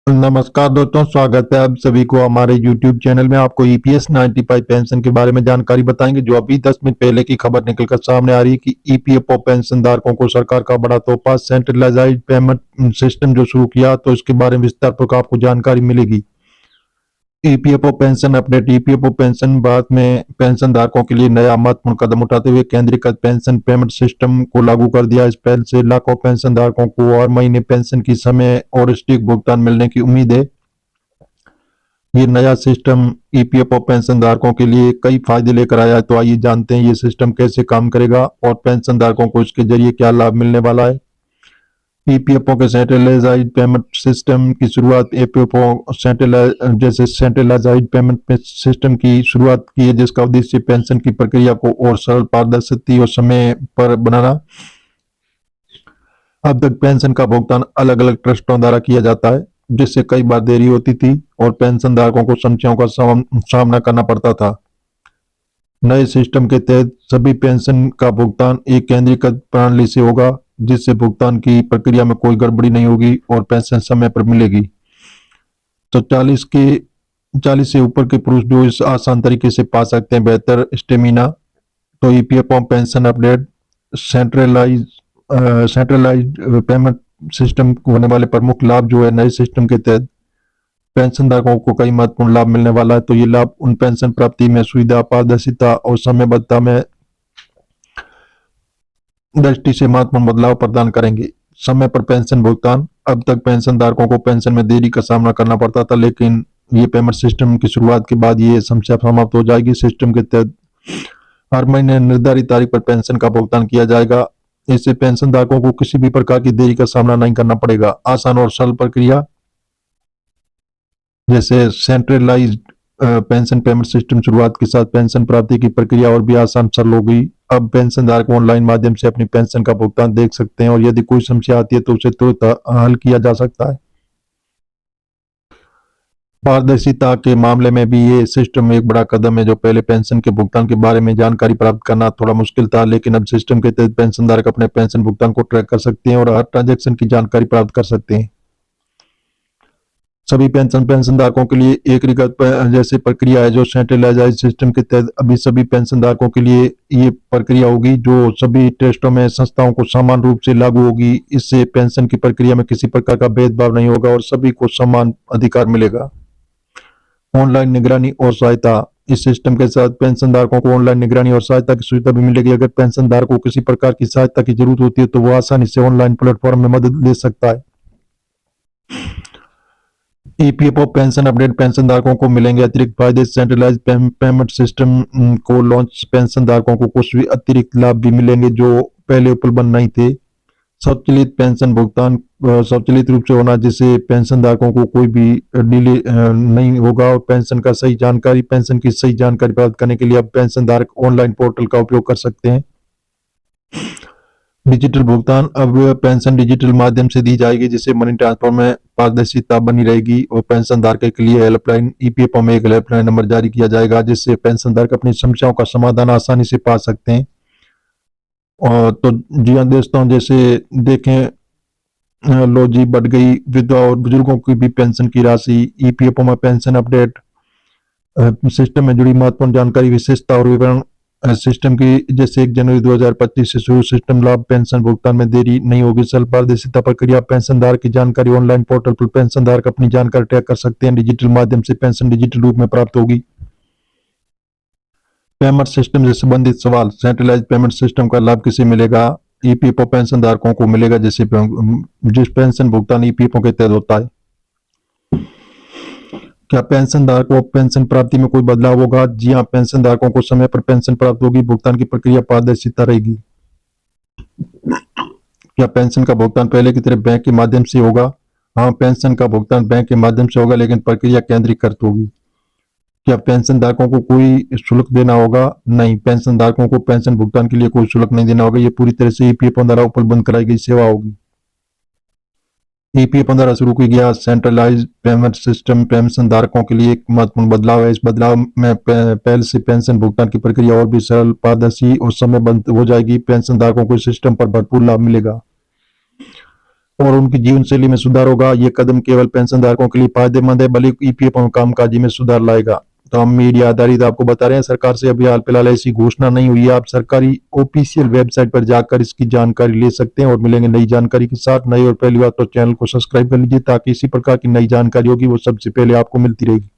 नमस्कार दोस्तों, स्वागत है आप सभी को हमारे YouTube चैनल में। आपको ईपीएस 95 पेंशन के बारे में जानकारी बताएंगे, जो अभी 10 मिनट पहले की खबर निकलकर सामने आ रही है कि ईपीएफओ पेंशन धारकों को सरकार का बड़ा तोहफा। सेंट्रलाइज्ड पेमेंट सिस्टम जो शुरू किया, तो इसके बारे में विस्तार पूर्वक आपको जानकारी मिलेगी। EPFO pension update. EPFO pension Bharat में पेंशन धारकों के लिए नया महत्वपूर्ण कदम उठाते हुए केंद्रीकृत पेंशन पेमेंट सिस्टम को लागू कर दिया। इस पहल से लाखों पेंशन धारकों को हर महीने पेंशन की समय और सटीक भुगतान मिलने की उम्मीद है। ये नया सिस्टम ईपीएफओ पेंशन धारकों के लिए कई फायदे लेकर आया है। तो आइए जानते हैं ये सिस्टम कैसे काम करेगा और पेंशन धारकों को इसके जरिए क्या लाभ मिलने वाला है। ईपीएफओ के सेंट्रलाइज्ड पेमेंट सिस्टम की शुरुआत ईपीएफओ सेंट्रलाइज्ड पेमेंट सिस्टम की शुरुआत की है, जिसका उद्देश्य पेंशन की प्रक्रिया को और सरल, पारदर्शी और समय पर बनाना। अब तक पेंशन का भुगतान अलग अलग ट्रस्टों द्वारा किया जाता है, जिससे कई बार देरी होती थी और पेंशन धारकों को समस्याओं का सामना करना पड़ता था। नए सिस्टम के तहत सभी पेंशन का भुगतान एक केंद्रीकृत प्रणाली से होगा, जिससे भुगतान की प्रक्रिया में कोई गड़बड़ी नहीं होगी और पेंशन समय पर मिलेगी। तो 40 से ऊपर के पुरुष जो इस आसान तरीके से पा सकते हैं बेहतर स्टेमिना। तो EPFO pension update. Centralise centralised payment system होने वाले प्रमुख लाभ जो है, नए सिस्टम के तहत पेंशन धारकों को कई महत्वपूर्ण लाभ मिलने वाला है। तो ये लाभ उन पेंशन प्राप्ति में सुविधा, पारदर्शिता और समयबद्धता में दृष्टि से महत्वपूर्ण बदलाव प्रदान करेंगे। समय पर पेंशन भुगतान। अब तक पेंशन धारकों को पेंशन में देरी का सामना करना पड़ता था, लेकिन ये पेमेंट सिस्टम की शुरुआत के बाद ये समस्या समाप्त हो जाएगी। सिस्टम के तहत हर महीने निर्धारित तारीख पर पेंशन का भुगतान किया जाएगा। इससे पेंशन धारकों को किसी भी प्रकार की देरी का सामना नहीं करना पड़ेगा। आसान और सरल प्रक्रिया। जैसे सेंट्रलाइज्ड पेंशन पेमेंट सिस्टम शुरुआत के साथ पेंशन प्राप्ति की प्रक्रिया और भी आसान सरल हो गई। अब पेंशन धारक ऑनलाइन माध्यम से अपनी पेंशन का भुगतान देख सकते हैं और यदि कोई समस्या आती है तो उसे तुरंत हल किया जा सकता है। पारदर्शिता के मामले में भी ये सिस्टम एक बड़ा कदम है। जो पहले पेंशन के भुगतान के बारे में जानकारी प्राप्त करना थोड़ा मुश्किल था, लेकिन अब सिस्टम के तहत पेंशन धारक अपने पेंशन भुगतान को ट्रैक कर सकते हैं और हर ट्रांजैक्शन की जानकारी प्राप्त कर सकते हैं। सभी पेंशन धारकों के लिए एक जैसे प्रक्रिया है। जो सेंट्रलाइज्ड सिस्टम के तहत अभी सभी पेंशन धारकों के लिए ये प्रक्रिया होगी, जो सभी ट्रस्टों में संस्थाओं को समान रूप से लागू होगी। इससे पेंशन की प्रक्रिया में किसी प्रकार का भेदभाव नहीं होगा और सभी को समान अधिकार मिलेगा। ऑनलाइन निगरानी और सहायता। इस सिस्टम के साथ पेंशन धारकों को ऑनलाइन निगरानी और सहायता की सुविधा भी मिलेगी। अगर पेंशन धारक को किसी प्रकार की सहायता की जरूरत होती है तो वो आसानी से ऑनलाइन प्लेटफॉर्म में मदद ले सकता है। EPFO pension update. पेंशन धारकों को मिलेंगे अतिरिक्त फायदे। सेंट्रलाइज्ड पेमेंट सिस्टम को लॉन्च पेंशन धारकों को कुछ भी अतिरिक्त लाभ भी मिलेंगे जो पहले उपलब्ध नहीं थे। स्वचालित पेंशन भुगतान स्वचालित रूप से होना, जिससे पेंशन धारकों को कोई भी डिले नहीं होगा और पेंशन की सही जानकारी प्राप्त करने के लिए अब पेंशन धारक ऑनलाइन पोर्टल का उपयोग कर सकते हैं। डिजिटल भुगतान। अब पेंशन डिजिटल माध्यम से दी जाएगी, जिससे मनी ट्रांसफर में पारदर्शिता बनी रहेगी और पेंशन धारक के लिए हेल्पलाइन ईपीएफओ में एक हेल्पलाइन नंबर जारी किया जाएगा, जिससे पेंशन धारक अपनी समस्याओं का समाधान आसानी से पा सकते हैं। और तो जी हाँ दोस्तों, जैसे देखें लो जी, बढ़ गई विधवा और बुजुर्गों की भी पेंशन की राशि। ईपीएफओ में पेंशन अपडेट। सिस्टम में जुड़ी महत्वपूर्ण जानकारी, विशेषता और विवरण। सिस्टम की जैसे 1 जनवरी 2025 से शुरू सिस्टम लाभ पेंशन भुगतान में देरी नहीं होगी। सरल पारदर्शिता प्रक्रिया। पेंशन धारक की जानकारी ऑनलाइन पोर्टल पर पेंशन धारक अपनी जानकारी ट्रैक कर सकते हैं। डिजिटल माध्यम से पेंशन डिजिटल रूप में प्राप्त होगी। पेमेंट सिस्टम से संबंधित सवाल। सेंट्रलाइज्ड पेमेंट सिस्टम का लाभ किसे मिलेगा? ईपीएफओ पेंशन धारकों को मिलेगा, जिस पेंशन भुगतान ईपीएफओ के तहत होता है। क्या पेंशन धारकों को पेंशन प्राप्ति में कोई बदलाव होगा? जी हाँ, पेंशन धारकों को समय पर पेंशन प्राप्त होगी। भुगतान की प्रक्रिया पारदर्शिता रहेगी। क्या पेंशन का भुगतान पहले की तरह बैंक के माध्यम से होगा? हाँ, पेंशन का भुगतान बैंक के माध्यम से होगा, लेकिन प्रक्रिया केंद्रीकृत होगी। क्या पेंशन धारकों को कोई शुल्क देना होगा? नहीं, पेंशन धारकों को पेंशन भुगतान के लिए कोई शुल्क नहीं देना होगा। ये पूरी तरह से ईपीएफओ द्वारा उपलब्ध कराई गई सेवा होगी। ईपीएफओ द्वारा शुरू किया गया सेंट्रलाइज्ड पेमेंट सिस्टम पेंशन धारकों के लिए एक महत्वपूर्ण बदलाव है। इस बदलाव में पहले से पेंशन भुगतान की प्रक्रिया और भी सरल, पारदर्शी और समयबद्ध हो जाएगी। पेंशन धारकों को इस सिस्टम पर भरपूर लाभ मिलेगा और उनकी जीवन शैली में सुधार होगा। ये कदम केवल पेंशन धारकों के लिए फायदेमंद है बल्कि ईपीएफओ कामकाजी में सुधार लाएगा। तो हम मीडिया आधारित आपको बता रहे हैं, सरकार से अभी हाल फिलहाल ऐसी घोषणा नहीं हुई है। आप सरकारी ऑफिशियल वेबसाइट पर जाकर इसकी जानकारी ले सकते हैं और मिलेंगे नई जानकारी के साथ। नई और पहली बात तो चैनल को सब्सक्राइब कर लीजिए ताकि इसी प्रकार की नई जानकारी होगी वो सबसे पहले आपको मिलती रहेगी।